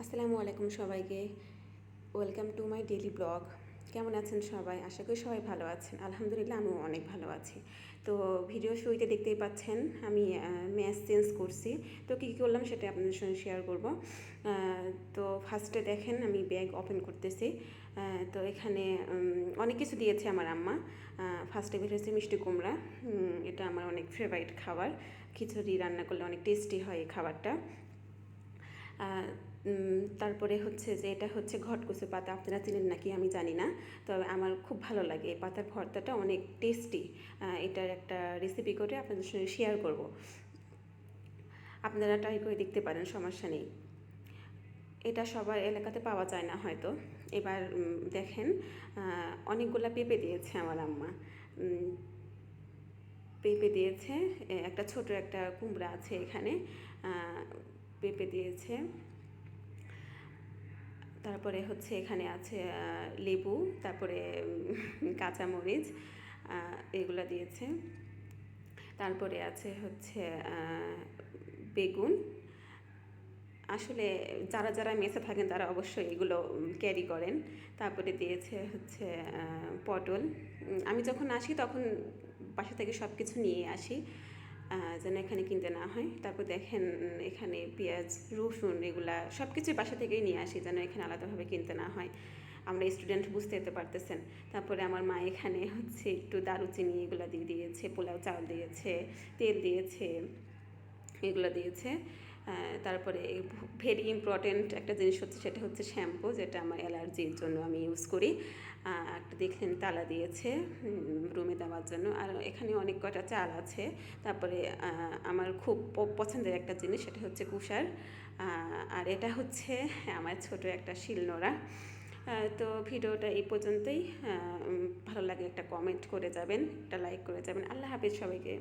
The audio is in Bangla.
আসসালামু আলাইকুম সবাইকে। Welcome to my daily blog. কেমন আছেন সবাই? আশা করি সবাই ভালো আছেন। আলহামদুলিল্লাহ আমিও অনেক ভালো আছি। তো ভিডিও শুরুতে দেখতেই পাচ্ছেন আমি মেস চেঞ্জ করছি। তো কী কী করলাম সেটা আপনাদের সঙ্গে শেয়ার করব। তো ফার্স্টে দেখেন আমি ব্যাগ ওপেন করতেছি। তো এখানে অনেক কিছু দিয়েছে আমার আম্মা। ফার্স্টে বের হয়েছে মিষ্টি কুমড়া। এটা আমার অনেক ফেভারিট খাবার। খিচুড়ি রান্না করলে অনেক টেস্টি হয় এই খাবারটা। তারপরে হচ্ছে যে এটা হচ্ছে ঘটকুচি পাতা, আপনারা চিনেন নাকি আমি জানি না, তবে আমার খুব ভালো লাগে এই পাতার ভর্তাটা, অনেক টেস্টি। এটার একটা রেসিপি করে আপনাদের সঙ্গে শেয়ার করব, আপনারা ট্রাই করে দেখতে পারেন, সমস্যা নেই। এটা সবার এলাকাতে পাওয়া যায় না হয়তো। এবার দেখেন অনেকগুলা পেঁপে দিয়েছে আমার আম্মা। পেঁপে দিয়েছে, একটা ছোট একটা কুমড়া আছে এখানে, পেঁপে দিয়েছে। তারপরে হচ্ছে এখানে আছে লেবু, তারপরে কাঁচামরিচ, এগুলো দিয়েছে। তারপরে আছে হচ্ছে বেগুন। আসলে যারা যারা মেসে থাকেন তারা অবশ্যই এগুলো ক্যারি করেন। তারপরে দিয়েছে হচ্ছে পটল। আমি যখন আসি তখন বাসা থেকে সব কিছু নিয়ে আসি, যেন এখানে কিনতে না হয়। তারপর দেখেন এখানে পেঁয়াজ, রসুন, এগুলা সব কিছুই বাসা থেকেই নিয়ে আসি, যেন এখানে আলাদাভাবে কিনতে না হয়। আমরা স্টুডেন্ট, বুঝতে পারতেছেন। তারপরে আমার মা এখানে হচ্ছে একটু দারুচিনি এগুলো দিয়ে দিয়েছে, পোলাও চাল দিয়েছে, তেল দিয়েছে, এগুলো দিয়েছে। তারপরে ভেরি ইম্পর্ট্যান্ট একটা জিনিস হচ্ছে, সেটা হচ্ছে শ্যাম্পু, যেটা আমার অ্যালার্জির জন্য আমি ইউজ করি। একটা দেখলেন তালা দিয়েছে রুমে দেওয়ার জন্য। আর এখানে অনেক কটা চাল আছে। তারপরে আমার খুব পছন্দের একটা জিনিস, সেটা হচ্ছে কুসার। আর এটা হচ্ছে আমার ছোট একটা শিলনোড়া। তো ভিডিওটা এই পর্যন্তই। ভালো লাগে একটা কমেন্ট করে যাবেন, একটা লাইক করে যাবেন। আল্লাহ হাফেজ সবাইকে।